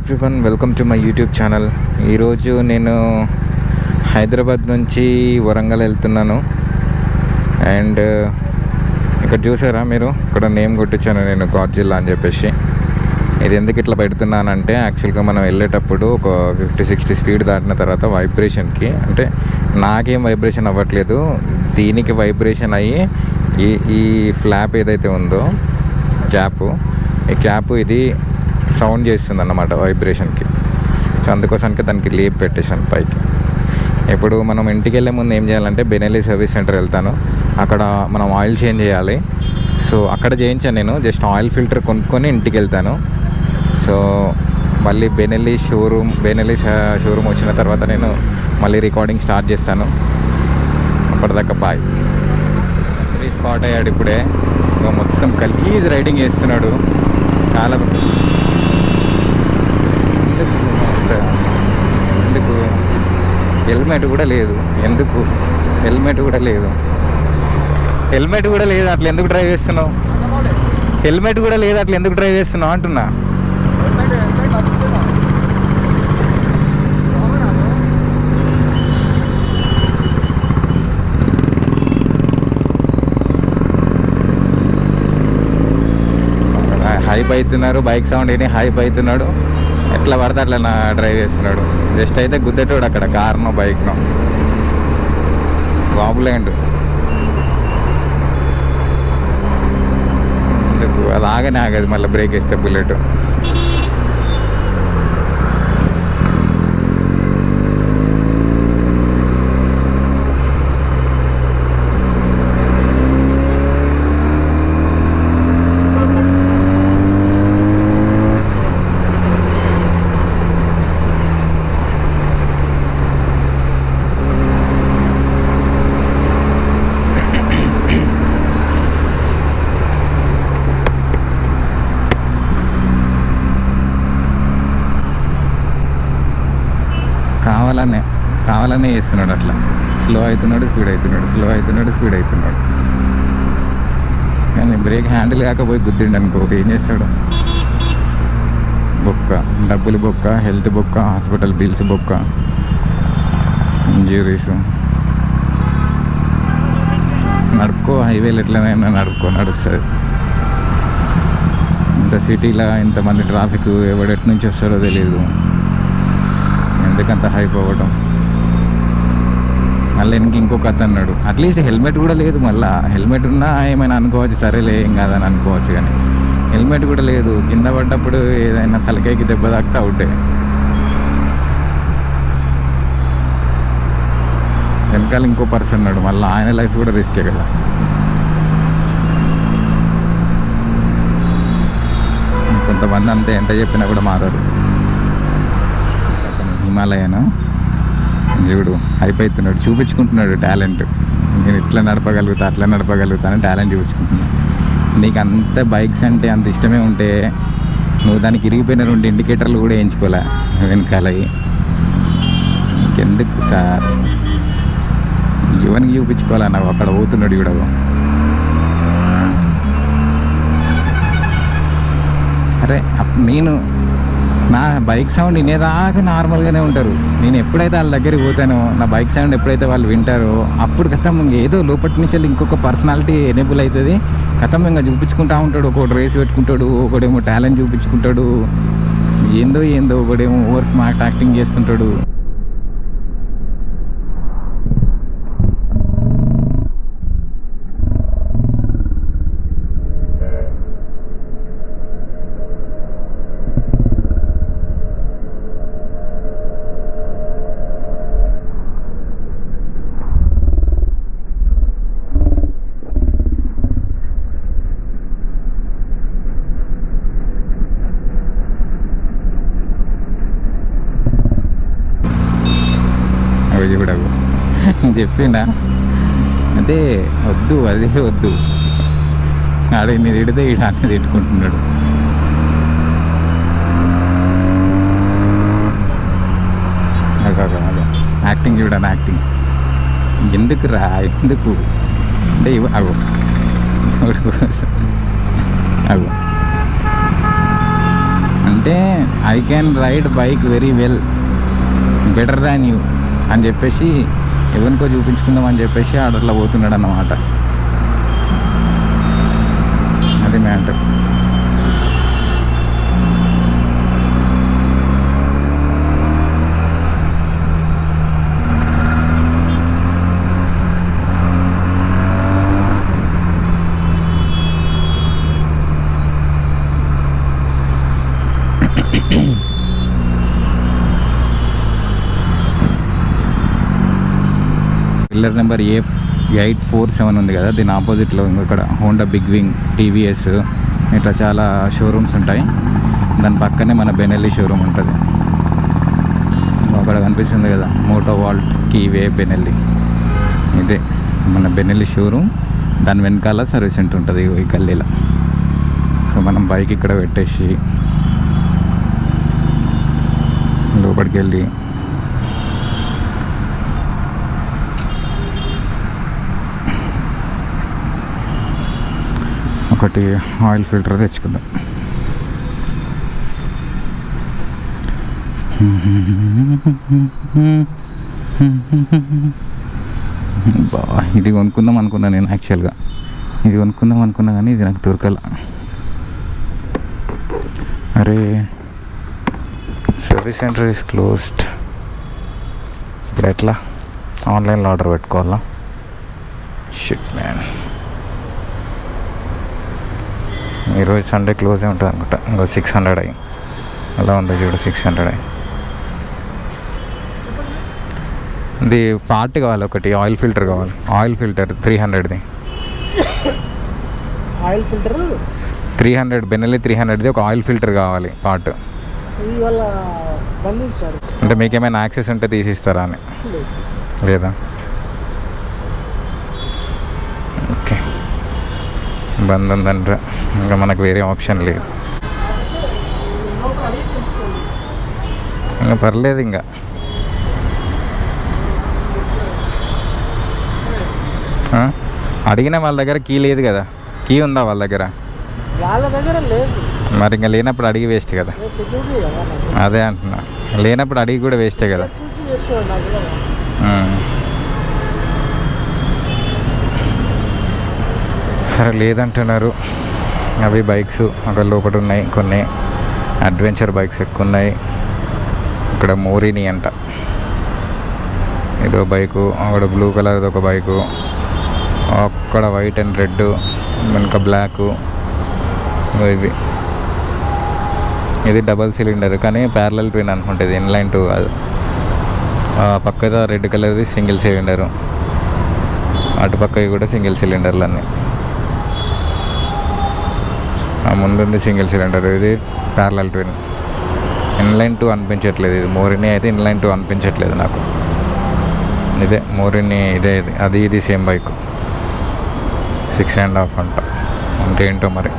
Everyone, welcome to my YouTube channel. ఈరోజు నేను హైదరాబాద్ నుంచి వరంగల్ వెళ్తున్నాను. అండ్ ఇక్కడ చూసారా మీరు, ఇక్కడ నేమ్ కొట్టించాను నేను, గాడ్జిల్లా అని చెప్పేసి. ఇది ఎందుకు ఇట్లా పెడుతున్నానంటే, యాక్చువల్గా మనం వెళ్ళేటప్పుడు ఒక 50-60 స్పీడ్ దాటిన తర్వాత వైబ్రేషన్కి, అంటే నాకేం వైబ్రేషన్ అవ్వట్లేదు, దీనికి వైబ్రేషన్ అయ్యి ఈ ఫ్లాప్ ఏదైతే ఉందో ఈ క్యాప్ ఇది సౌండ్ చేస్తుంది అన్నమాట వైబ్రేషన్కి. సో అందుకోసానికి దానికి లేప్ పెట్టేశాను పైకి. ఇప్పుడు మనం ఇంటికి వెళ్ళే ముందు ఏం చేయాలంటే, బెనెలీ సర్వీస్ సెంటర్ వెళ్తాను, అక్కడ మనం ఆయిల్ చేంజ్ చేయాలి. సో అక్కడ చేయించాను నేను, జస్ట్ ఆయిల్ ఫిల్టర్ కొనుక్కొని ఇంటికి వెళ్తాను. సో మళ్ళీ బెనెలీ షోరూమ్ వచ్చిన తర్వాత నేను మళ్ళీ రికార్డింగ్ స్టార్ట్ చేస్తాను. అప్పటిదాకా బాయ్. స్పాట్ అయ్యాడు ఇప్పుడే, మొత్తం గలీజ్ రైడింగ్ చేస్తున్నాడు. చాలా ఎందుకు హెల్మెట్ కూడా లేదు, అట్లా ఎందుకు డ్రైవ్ చేస్తున్నావు? హెల్మెట్ కూడా లేదు, అట్లా ఎందుకు డ్రైవ్ చేస్తున్నావు అంటున్నా. హైప్ అవుతున్నారు, బైక్ సౌండ్ ఏంటి హైప్ అవుతున్నాడు, ఎట్లా పడితే అట్లా డ్రైవ్ చేస్తున్నాడు. జస్ట్ అయితే గుద్దటోడు అక్కడ, కార్నో బైక్నో. బాబులేండు ఎందుకు, అది ఆగనే ఆగదు, మళ్ళీ బ్రేక్ వేస్తే బుల్లెట్. కావాలనే చేస్తున్నాడు అట్లా. స్లో అవుతున్నాడు, స్పీడ్ అవుతున్నాడు. కానీ బ్రేక్ హ్యాండిల్ కాకపోయి గుద్దిండు అనుకో, ఏం చేస్తాడు? బొక్క, డబ్బులు బొక్క, హెల్త్ బొక్క, హాస్పిటల్ బిల్స్ బొక్క, ఇంజురీస్. నడుపుకో, హైవేలు ఎట్లనైనా నడుస్తుంది. ఇంత సిటీలో ఇంతమంది ట్రాఫిక్, ఎవడెట్ నుంచి వస్తారో తెలియదు. ఎందుకంత హైప్ అవ్వడం? మళ్ళీ ఇంకొక అతను అన్నాడు, అట్లీస్ట్ హెల్మెట్ కూడా లేదు. మళ్ళీ హెల్మెట్ ఉన్నా ఏమైనా అనుకోవచ్చు, సరేలే ఏం కాదని అనుకోవచ్చు, కానీ హెల్మెట్ కూడా లేదు. కింద పడ్డప్పుడు ఏదైనా తలకాయకి దెబ్బ తాకితే అవుటే. వెనకాల ఇంకో పర్సన్ ఉన్నాడు, మళ్ళీ ఆయన లైఫ్ కూడా రిస్కే కదా. కొంతమంది అంతే, ఎంత చెప్పినా కూడా మారారు. హిమాలయన్ చూడు, అయిపోతున్నాడు, చూపించుకుంటున్నాడు టాలెంట్. నేను ఇట్లా నడపగలుగుతా, అట్లా నడపగలుగుతా అని టాలెంట్ చూపించుకుంటున్నాను. నీకు అంత బైక్స్ అంటే అంత ఇష్టమే ఉంటే నువ్వు దానికి ఇరిగిపోయిన 2 ఇండికేటర్లు కూడా వేయించుకోలే వెనకాలవి. నీకెందుకు సార్? యువనికి చూపించుకోవాలా? నాకు అక్కడ పోతున్నాడు కూడా. అరే నేను నా బైక్ సౌండ్ వినేదాకా నార్మల్గానే ఉంటారు. నేను ఎప్పుడైతే వాళ్ళ దగ్గరికి పోతానో, నా బైక్ సౌండ్ ఎప్పుడైతే వాళ్ళు వింటారో, అప్పుడు కథం ఏదో లోపటి నుంచి ఇంకొక పర్సనాలిటీ ఎనేబుల్ అవుతుంది. కథం ఇంకా చూపించుకుంటూ ఉంటాడు. ఒకటి రేస్ పెట్టుకుంటాడు, ఒకడేమో టాలెంట్ చూపించుకుంటాడు, ఏందో ఒకడేమో ఓవర్ స్మార్ట్ యాక్టింగ్ చేస్తుంటాడు. కూడా చెప్పిండా అదే వద్దు ఆడ ఇన్ని తిడితే ఈడ అన్నీ తిట్టుకుంటున్నాడు. యాక్టింగ్ చూడండి, యాక్టింగ్. ఎందుకు అంటే అంతే అంటే I can ride bike very well, better than you అని చెప్పేసి ఎవరికో చూపించుకుందాం అని చెప్పేసి ఆర్డర్లో పోతున్నాడు అన్నమాట. అది మ్యాటర్. పిల్లర్ నెంబర్ A847 ఉంది కదా, దీని ఆపోజిట్లో ఇక్కడ హోండా బిగ్ వింగ్, టీవీఎస్ ఇట్లా చాలా షోరూమ్స్ ఉంటాయి. దాని పక్కనే మన బెనెల్లి షోరూమ్ ఉంటుంది. అక్కడ కనిపిస్తుంది కదా మోటో వాల్ట్, కీవే, బెనెల్లి. ఇదే మన బెనెల్లి షోరూమ్. దాని వెనకాల సర్వీస్ సెంటర్ ఉంటుంది ఈ గల్లీలో. సో మనం బైక్ ఇక్కడ పెట్టేసి లోపలికి వెళ్ళి ఒకటి ఆయిల్ ఫిల్టర్ తెచ్చుకుందాం. ఇది కొనుక్కుందాం అనుకున్నా నేను యాక్చువల్గా. ఇది కొనుక్కుందాం అనుకున్నా కానీ ఇది నాకు దొరకల. అరే సర్వీస్ సెంటర్ ఈస్ క్లోజ్డ్. ఇప్పుడు ఎట్లా ఆన్లైన్లో ఆర్డర్ పెట్టుకోవాలా? షిట్ మ్యాన్, ఈరోజు సండే క్లోజే ఉంటుంది అనుకుంటా. ఇంకో 600 అయ్యి అలా ఉంది చూడు, 600 అయ్యి. ఇది పార్ట్ కావాలి, ఒకటి ఆయిల్ ఫిల్టర్ కావాలి. ఆయిల్ ఫిల్టర్ 300ది. ఆయిల్ ఫిల్టర్ 300 బెనెల్లి 300ది ఒక ఆయిల్ ఫిల్టర్ కావాలి పార్ట్. అంటే మీకు ఏమైనా యాక్సెస్ ఉంటే తీసిస్తారా అని? లేదా? ఓకే, బంద్ ఉందంటే ఇంకా మనకు వేరే ఆప్షన్ లేదు. ఇంకా పర్లేదు. ఇంకా అడిగిన వాళ్ళ దగ్గర కీ లేదు కదా. కీ ఉందా వాళ్ళ దగ్గర? లేదు. మరి ఇంకా లేనప్పుడు అడిగి వేస్ట్ కదా. అదే అంటున్నా, లేనప్పుడు అడిగి కూడా వేస్టే కదా. సరే లేదంటున్నారు. అవి బైక్స్ అక్కడ లోపల ఉన్నాయి, కొన్ని అడ్వెంచర్ బైక్స్ ఎక్కువ ఉన్నాయి. ఇక్కడ మోరిని అంట ఇదో బైకు, అక్కడ బ్లూ కలర్ది ఒక బైకు, అక్కడ వైట్ అండ్ రెడ్, వెనక బ్లాకు. ఇవి ఇది డబల్ సిలిండర్ కానీ ప్యారలల్ ట్విన్ అనుకుంటుంది, ఇన్లైన్ 2 కాదు. పక్కద రెడ్ కలర్ది సింగిల్ సిలిండరు, అటుపక్కవి కూడా సింగిల్ సిలిండర్లు అన్నీ. ముందుంది సింగిల్ సిలిండర్, ఇది ప్యారలల్ ట్విన్. ఇన్లైన్ 2 అనిపించట్లేదు. ఇది మోరిని అయితే ఇన్లైన్ 2 అనిపించట్లేదు నాకు. ఇదే మోరిని, ఇదే ఇది. అది ఇది సేమ్ బైక్, 6.5 అంట. అంటే ఏంటో మరి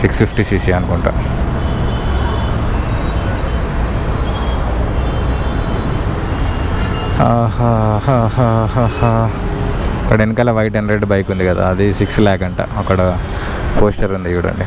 650cc అనుకుంటా. అక్కడ వెనకాల వైట్ అండ్ రెడ్ బైక్ ఉంది కదా, అది 6 lakh అంట. అక్కడ పోస్టర్ ఉంది చూడండి.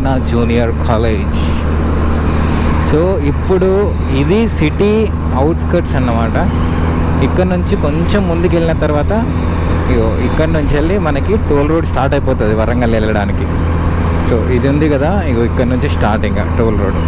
Narayana junior college. సో ఇప్పుడు ఇది సిటీ అవుట్స్కట్స్ అన్నమాట. ఇక్కడ నుంచి కొంచెం ముందుకు వెళ్ళిన తర్వాత ఇగో ఇక్కడ నుంచి వెళ్ళి మనకి టోల్ రోడ్ స్టార్ట్ అయిపోతుంది వరంగల్ వెళ్ళడానికి. సో ఇది ఉంది కదా, ఇగో ఇక్కడ నుంచి స్టార్టింగ్ టోల్ రోడ్.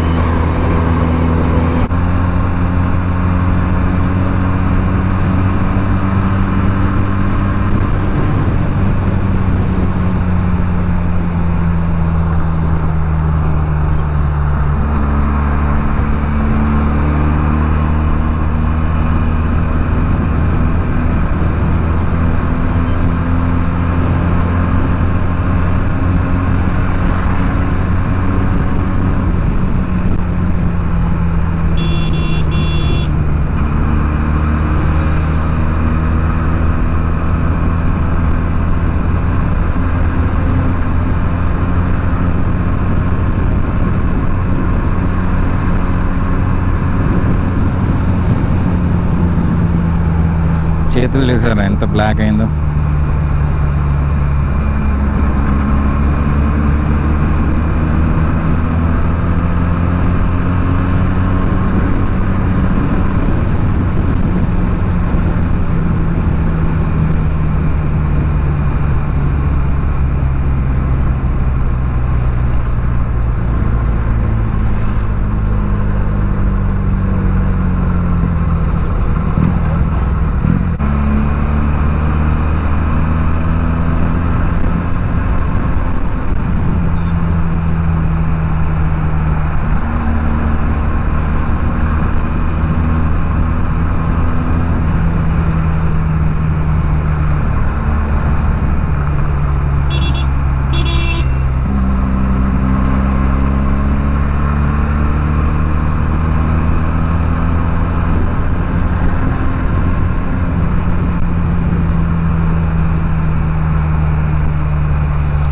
చేతులు చూసారా ఎంత బ్లాక్ అయిందో.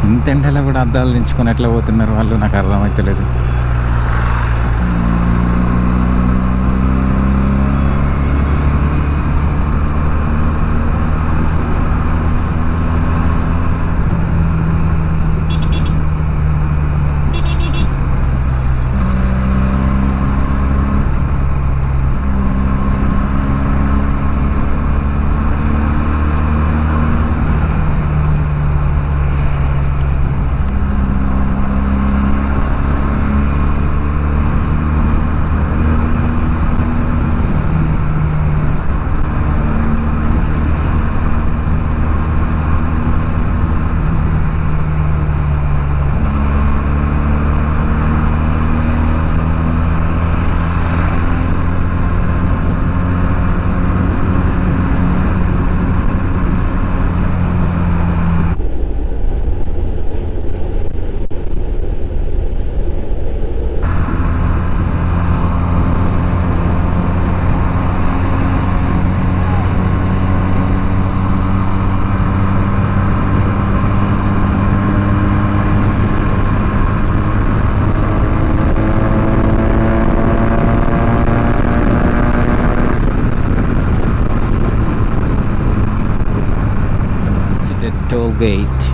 ఇంత ఎండలో కూడా అద్దాలు దించుకొని ఎట్లా పోతున్నారు వాళ్ళు, నాకు అర్థమవుతలేదు. Toll gate.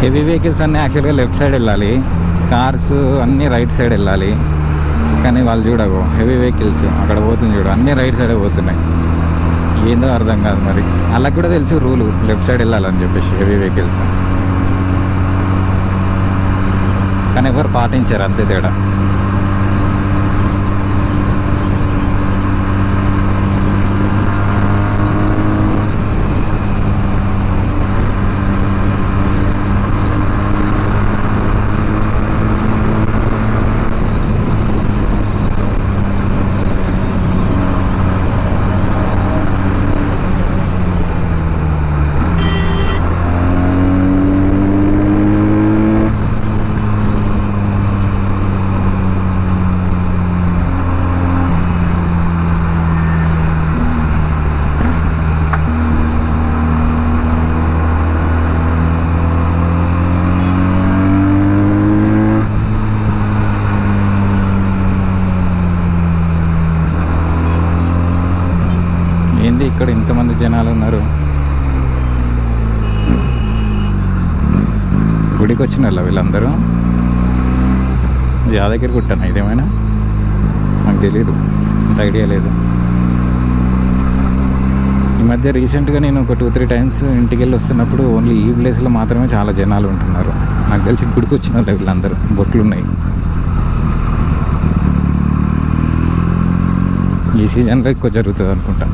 హెవీ వెహికల్స్ అన్నీ యాక్చువల్గా లెఫ్ట్ సైడ్ వెళ్ళాలి, కార్స్ అన్నీ రైట్ సైడ్ వెళ్ళాలి. కానీ వాళ్ళు చూడవు, హెవీ వెహికల్స్ అక్కడ పోతుంది చూడు, అన్నీ రైట్ సైడే పోతున్నాయి. ఏందో అర్థం కాదు మరి. వాళ్ళకి కూడా తెలుసు రూలు లెఫ్ట్ సైడ్ వెళ్ళాలని చెప్పేసి హెవీ వెహికల్స్, కానీ ఎవరు పాటించారు, అంతే తేడా. ఏంది ఇక్కడ ఇంతమంది జనాలు ఉన్నారు? గుడికి వచ్చిన వాళ్ళ వీళ్ళందరూ? యాదగిరి గుట్టనా ఇదేమైనా? నాకు తెలీదు, అంత ఐడియా లేదు. ఈ మధ్య రీసెంట్గా నేను ఒక 2-3 టైమ్స్ ఇంటికి వెళ్ళి వస్తున్నప్పుడు ఓన్లీ ఈ ప్లేస్లో మాత్రమే చాలా జనాలు ఉంటున్నారు. నాకు తెలిసి గుడికి వచ్చిన వాళ్ళు వీళ్ళందరూ, బొట్లు ఉన్నాయి. ఈ సీజన్లో ఎక్కువ జరుగుతుంది అనుకుంటా.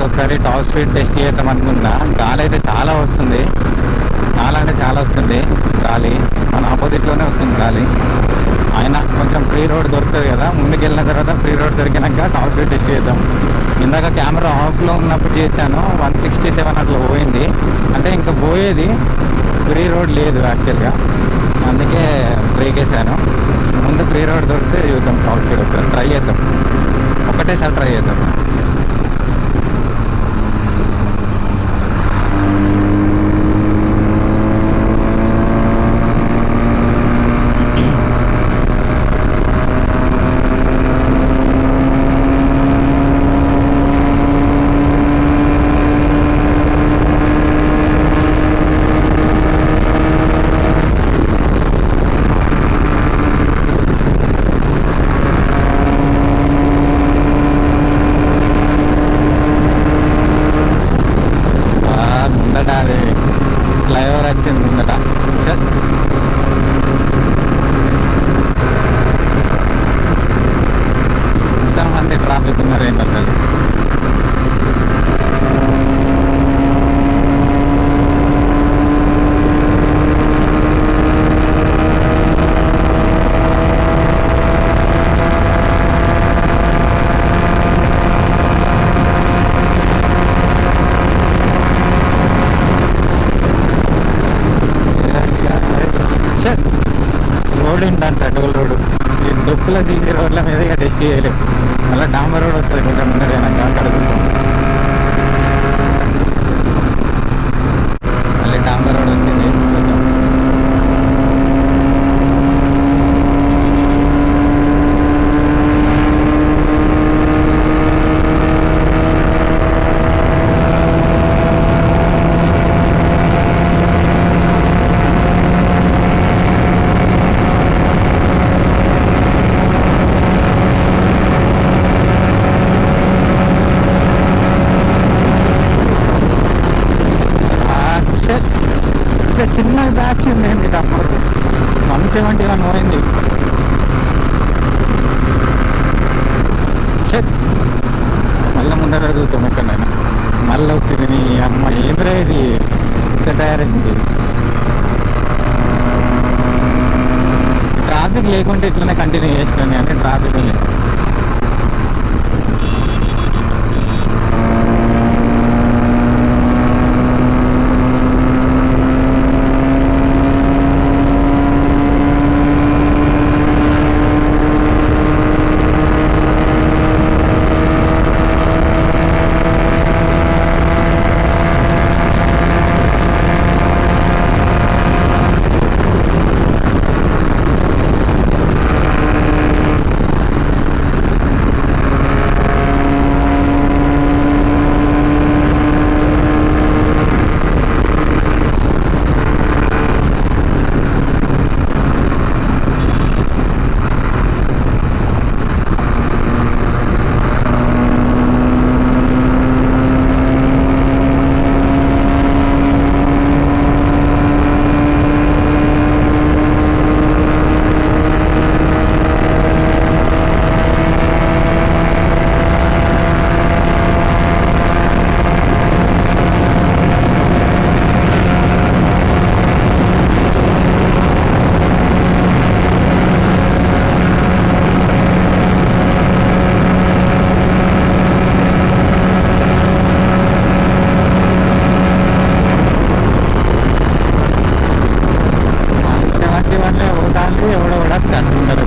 ఒకసారి టాప్ స్పీడ్ టెస్ట్ చేద్దాం అనుకుందా. గాలి అయితే చాలా వస్తుంది, చాలా అంటే చాలా వస్తుంది గాలి. మన ఆపోజిట్లోనే వస్తుంది గాలి. అయినా కొంచెం ఫ్రీ రోడ్ దొరుకుతుంది కదా, ముందుకు వెళ్ళిన తర్వాత ఫ్రీ రోడ్ దొరికినాక టాప్ స్పీడ్ టెస్ట్ చేద్దాం. ఇందాక కెమెరా ఆఫ్లో ఉన్నప్పుడు చేశాను, 167 అట్లా పోయింది. అంటే ఇంకా పోయేది, ఫ్రీ రోడ్ లేదు యాక్చువల్గా, అందుకే బ్రేక్ వేసాను. ముందు ఫ్రీ రోడ్ దొరికితే చూద్దాం టాప్ స్పీడ్ ఒకసారి ట్రై చేద్దాం, ఒకటేసారి ట్రై చేద్దాం. రోడ్ ఏంటంట టోల్ రోడ్. ఈ డొక్కుల సీసీ రోడ్ల మీద ఇక టెస్ట్ చేయలేదు. మళ్ళీ డాంబర్ రోడ్ వస్తుంది కొంచెం ముందర అక్కడ మళ్ళీ డాంబర్ రోడ్ వచ్చింది. చూద్దాం. చిన్న బ్యాచ్ ఉంది ఏంటి తప్పదు. 171 పోయింది. మళ్ళీ ముందర అడుగుతాం ఎక్కడైనా. మళ్ళీ వచ్చింది నీ అమ్మ ఏంద్రా ఇది ఇంత తయారైంది. ట్రాఫిక్ లేకుంటే ఇట్లనే కంటిన్యూ చేస్తాను అంటే ట్రాఫిక్ లేదు. ఎవడో కూడా అనుకుంటారు.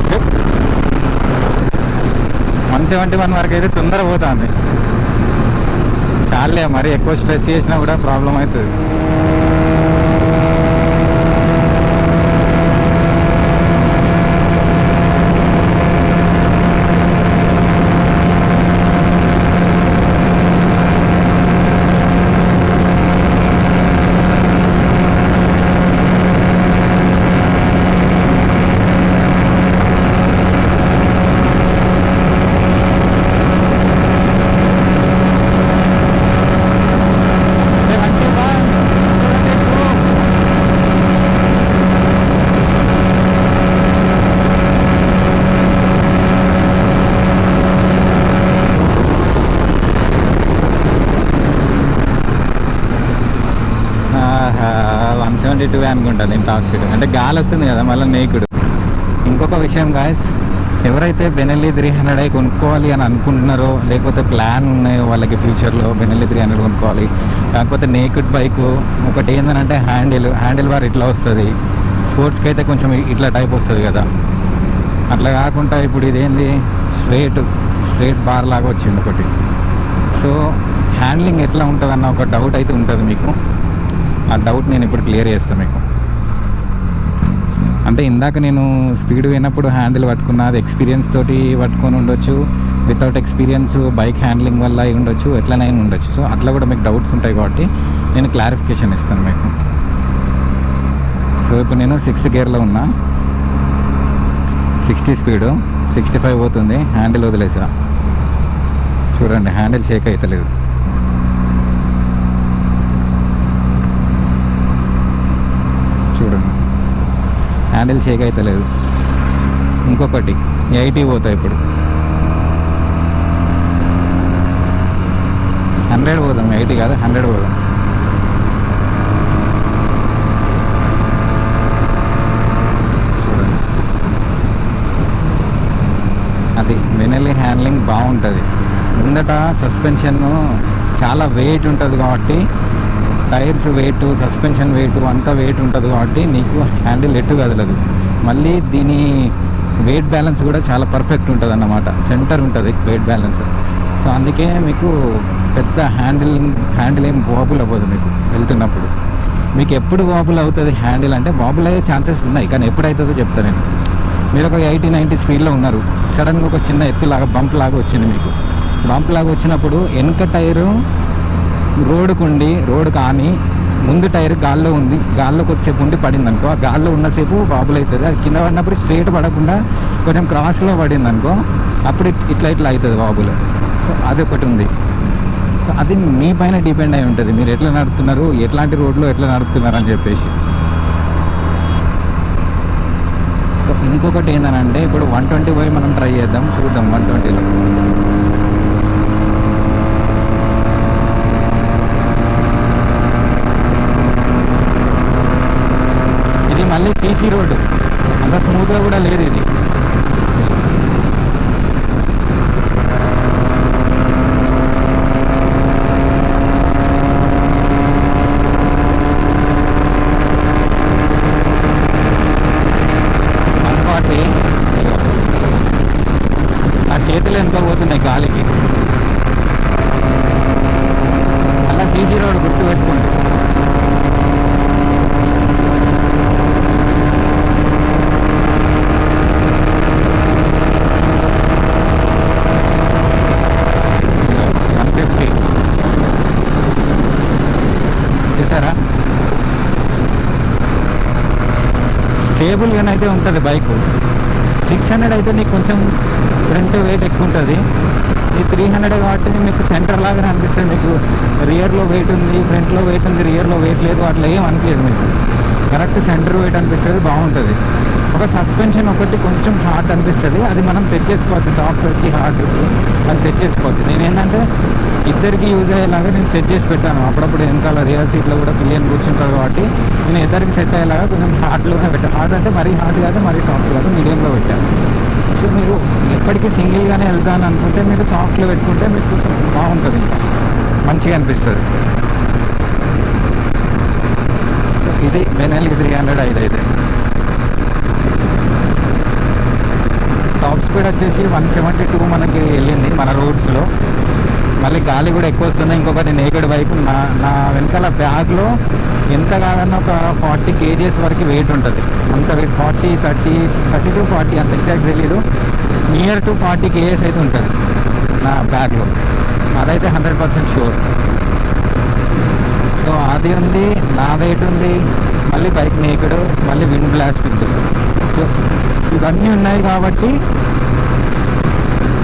171 వరకు అయితే తొందర పోతుంది. చాలే మరి ఎక్కువ స్ట్రెస్ చేసినా కూడా ప్రాబ్లం అవుతుంది. అనుకుంటా నేను టాప్ స్పీడ్ అంటే గాలి వస్తుంది కదా మళ్ళీ నేకుడు. ఇంకొక విషయం గాయస్, ఎవరైతే బెనెల్లీ 300 కొనుక్కోవాలి అని అనుకుంటున్నారో లేకపోతే ప్లాన్ ఉన్నాయో వాళ్ళకి ఫ్యూచర్లో బెనెల్లీ 300 కొనుక్కోవాలి, కాకపోతే నేకుడ్ బైక్ ఒకటి ఏంటంటే హ్యాండిల్ బార్ ఇట్లా వస్తుంది. స్పోర్ట్స్కి అయితే కొంచెం ఇట్లా టైప్ వస్తుంది కదా, అట్లా కాకుండా ఇప్పుడు ఇదేంది స్ట్రైట్ బార్ లాగా వచ్చింది ఒకటి. సో హ్యాండ్లింగ్ ఎట్లా ఉంటుంది అన్న ఒక డౌట్ అయితే ఉంటుంది మీకు. ఆ డౌట్ నేను ఇప్పుడు క్లియర్ చేస్తాను మీకు. అంటే ఇందాక నేను స్పీడ్ పోయినప్పుడు హ్యాండిల్ పట్టుకున్నా, అది ఎక్స్పీరియన్స్ తోటి పట్టుకొని ఉండొచ్చు, వితౌట్ ఎక్స్పీరియన్స్ బైక్ హ్యాండ్లింగ్ వల్ల అయి ఉండొచ్చు, ఎట్లనైనా ఉండొచ్చు. సో అట్లా కూడా మీకు డౌట్స్ ఉంటాయి కాబట్టి నేను క్లారిఫికేషన్ ఇస్తాను మీకు. సో ఇప్పుడు నేను 6th గేర్లో ఉన్నా, 60 స్పీడు, 65 పోతుంది. హ్యాండిల్ వదిలేసా, చూడండి హ్యాండిల్ షేక్ అవుతలేదు. చూడండి హ్యాండిల్ షేక్ అవుతలేదు. ఇంకొకటి 80 పోతాయి ఇప్పుడు, 100 పోదాం, 80 కాదు 100 పోదాం. చూడండి అది బెనెల్లీ హ్యాండ్లింగ్ బాగుంటుంది. ముందట సస్పెన్షన్ చాలా వెయిట్ ఉంటుంది కాబట్టి, టైర్స్ వెయిట్, సస్పెన్షన్ వెయిట్ అంతా వెయిట్ ఉంటుంది కాబట్టి నీకు హ్యాండిల్ ఎటు కదలదు. మళ్ళీ దీని వెయిట్ బ్యాలెన్స్ కూడా చాలా పర్ఫెక్ట్ ఉంటుంది అన్నమాట. సెంటర్ ఉంటుంది వెయిట్ బ్యాలెన్స్. సో అందుకే మీకు పెద్ద హ్యాండిల్ ఏం వాబుల్ అవ్వదు మీకు వెళ్తున్నప్పుడు. మీకు ఎప్పుడు వాబుల్ అవుతుంది హ్యాండిల్ అంటే, వాబుల్ అయ్యే ఛాన్సెస్ ఉన్నాయి, కానీ ఎప్పుడైతుందో చెప్తాను నేను. మీరు ఒక 80-90 స్పీడ్లో ఉన్నారు, సడన్గా ఒక చిన్న ఎత్తులాగా బంప్ లాగా వచ్చింది మీకు. బంప్ లాగా వచ్చినప్పుడు వెనక టైరు రోడ్డు కానీ ముందు టైర్ గాల్లో ఉంది, గాల్లో కొద్దిసేపు ఉండి పడింది అనుకో, ఆ గాల్లో ఉన్నసేపు వాబుల్ అవుతుంది. అది కింద పడినప్పుడు స్ట్రైట్ పడకుండా కొంచెం క్రాస్లో పడింది అనుకో, అప్పుడు ఇట్లా అవుతుంది వాబుల్. సో అది ఒకటి ఉంది. సో అది మీ పైన డిపెండ్ అయి ఉంటుంది, మీరు ఎట్లా నడుపుతున్నారు, ఎట్లాంటి రోడ్లో ఎట్లా నడుపుతున్నారు అని చెప్పేసి. సో ఇంకొకటి ఏంటంటే, ఇప్పుడు 120 పోయి మనం ట్రై చేద్దాం, చూద్దాం 120లో. ఇది మళ్ళీ సీసీ రోడ్డు, అంత స్మూత్గా కూడా లేదు ఇది. ఆ చేతులు ఎంతో పోతున్నాయి గాలికి. అలా సీసీ రోడ్ గుర్తు పెట్టుకోండి. చూసారా, స్టేబుల్గానైతే ఉంటుంది బైక్. 600 అయితే నీకు కొంచెం ఫ్రంట్ వెయిట్ ఎక్కువ ఉంటుంది. ఈ 300 కాబట్టి మీకు సెంటర్ లాగానే అనిపిస్తుంది. మీకు రియర్లో వెయిట్ ఉంది, ఫ్రంట్లో వెయిట్ ఉంది, రియర్లో వెయిట్ లేదు, అట్లా ఏం అనిపించదు మీకు. కరెక్ట్ సెంటర్ వెయిట్ అనిపిస్తుంది, బాగుంటుంది. ఒక సస్పెన్షన్ ఒకటి కొంచెం హార్డ్ అనిపిస్తుంది, అది మనం సెట్ చేసుకోవచ్చు. సాఫ్ట్వేర్కి హార్డ్కి అది సెట్ చేసుకోవచ్చు. నేను ఏంటంటే ఇద్దరికి యూజ్ అయ్యేలాగా నేను సెట్ చేసి పెట్టాను. అప్పుడప్పుడు వెనకాల రియర్ సీట్లో కూడా పిల్లలు కూర్చుంటారు కాబట్టి నేను ఇద్దరికి సెట్ అయ్యేలాగా కొంచెం హార్డ్లోనే పెట్టాను. హార్డ్ అంటే మరీ హార్డ్ కాదు, మరీ సాఫ్ట్ కాదు, మీడియంలో పెట్టాను. సో మీరు ఎప్పటికీ సింగిల్గానే వెళ్తాను అనుకుంటే మీరు సాఫ్ట్లో పెట్టుకుంటే మీకు బాగుంటుంది, ఇంకా మంచిగా అనిపిస్తుంది. సో ఇది బెనెల్కి 300 ఇదైతే. టాప్ స్పీడ్ వచ్చేసి 172 మనకి వెళ్ళింది మన రోడ్స్లో. మళ్ళీ గాలి కూడా ఎక్కువ వస్తుంది. ఇంకొకటి నేకెడ్ బైక్, నా వెనకాల బ్యాగ్లో ఎంత కాదన్నా ఒక 40 kgs వరకు వెయిట్ ఉంటుంది. అంత వెయిట్ 30 to 40 అంత ఎగ్జాక్ట్ తెలియదు, నియర్ టు 40 kgs అయితే ఉంటుంది నా బ్యాగ్లో. అదైతే 100% షూర్. సో అది ఉంది, నా వెయిట్ ఉంది, మళ్ళీ బైక్ నేకెడ్, మళ్ళీ విండ్ బ్లాస్ట్ ఉంది. సో ఇవన్నీ ఉన్నాయి కాబట్టి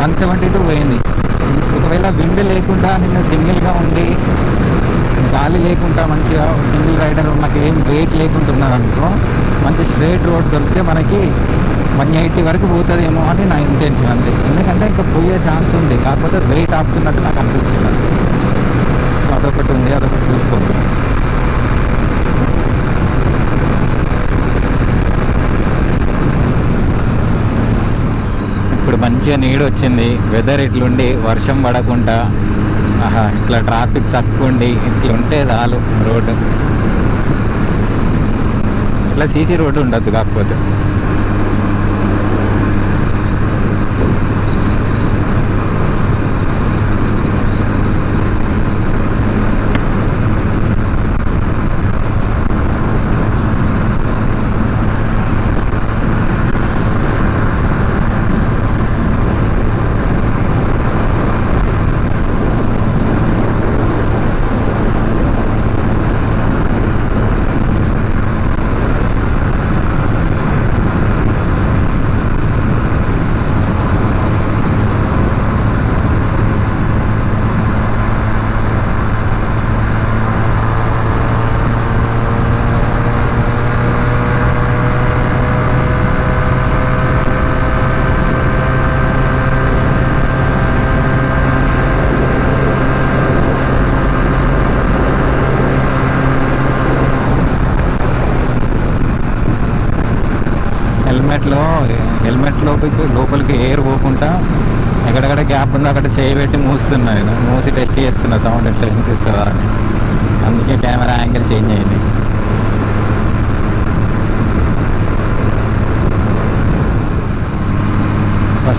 172 పోయింది. ఒకవేళ విండ్ లేకుండా నిన్న సింగిల్గా ఉండి గాలి లేకుండా మంచిగా సింగిల్ రైడర్ మనకి ఏం వెయిట్ లేకుండా ఉన్నారనుకో, మంచి స్ట్రైట్ రోడ్ దొరికితే మనకి 180 వరకు పోతుందేమో అని నా ఇంటెన్షన్ అంతే. ఎందుకంటే ఇంకా పోయే ఛాన్స్ ఉంది, కాకపోతే వెయిట్ ఆపుతున్నట్టు నాకు అనిపించింది. సో అదొకటి ఉంది, అదొకటి చూసుకోండి. ఇప్పుడు మంచిగా నీడ వచ్చింది, వెదర్ ఇట్లుండి వర్షం పడకుండా ఇట్లా ట్రాఫిక్ తక్కువ ఉండి ఇట్లా ఉంటే చాలు రోడ్డు. ఇట్లా సీసీ రోడ్డు ఉండద్దు కాకపోతే. హెల్మెట్ లోపలికి ఎయిర్ పోకుండా ఎక్కడెక్కడ గ్యాప్ ఉందో అక్కడ చేయి పెట్టి మూస్తున్నాయి, మూసి టెస్ట్ చేస్తున్నా సౌండ్ ఎట్లా వినిపిస్తుందా అని. అందుకే కెమెరా యాంగిల్ చేంజ్ అయింది.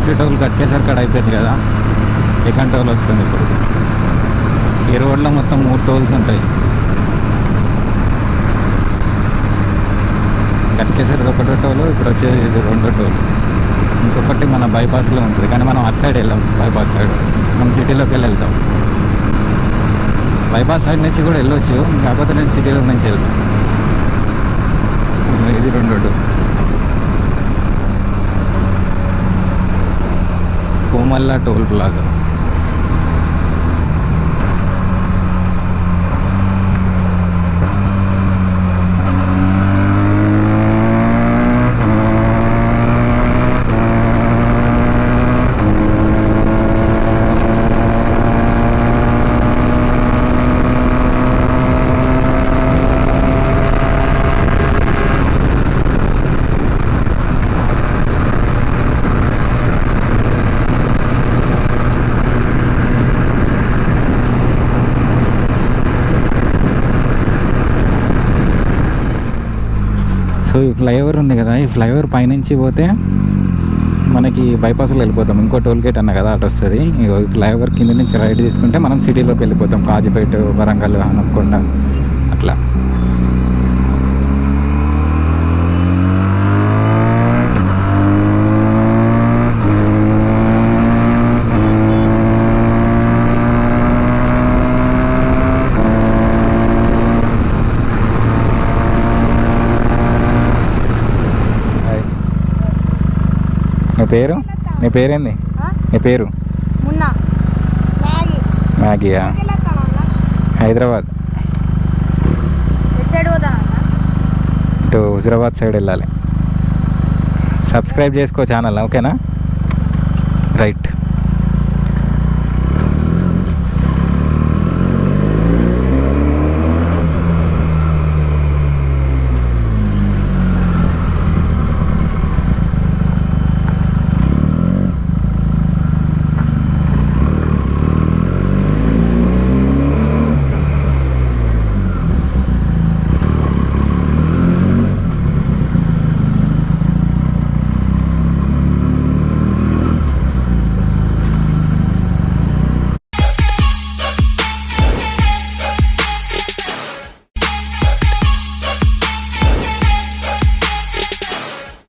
ఫస్ట్ టోల్ కట్టేసరికి అక్కడ అయిపోయింది కదా, సెకండ్ టోల్ వస్తుంది ఇప్పుడు. ఈ రోడ్లో మొత్తం 3 టోల్స్ ఉంటాయి. కట్టేసరికి ఒకటో టోలు, ఇప్పుడు వచ్చేది ఇది 2వ టోలు. ఇంకొకటి మన బైపాస్లో ఉంటుంది, కానీ మనం అటు సైడ్ వెళ్ళాం. బైపాస్ సైడ్ మనం సిటీలోకి వెళ్తాం. బైపాస్ సైడ్ నుంచి కూడా వెళ్ళొచ్చు, కాకపోతే నేను సిటీలో నుంచి వెళ్తాను. ఇది 2వ toll. Komalla toll plaza. So ఈ ఫ్లైఓవర్ ఉంది కదా, ఈ ఫ్లైఓవర్ పైనుంచి పోతే మనకి బైపాస్లో వెళ్ళిపోతాం. ఇంకో టోల్ గేట్ అన్న కదా అటు వస్తుంది. ఈ ఫ్లైఓవర్ కింద నుంచి రైట్ తీసుకుంటే మనం సిటీలోకి వెళ్ళిపోతాం. కాజీపేట, వరంగల్, హనుమకొండ అట్లా. నీ పేరేంది? నీ పేరు? మ్యాగీయా? హైదరాబాద్ ఇటు హుజరాబాద్ సైడ్ వెళ్ళాలి. సబ్స్క్రైబ్ చేసుకో ఛానల్, ఓకేనా? రైట్.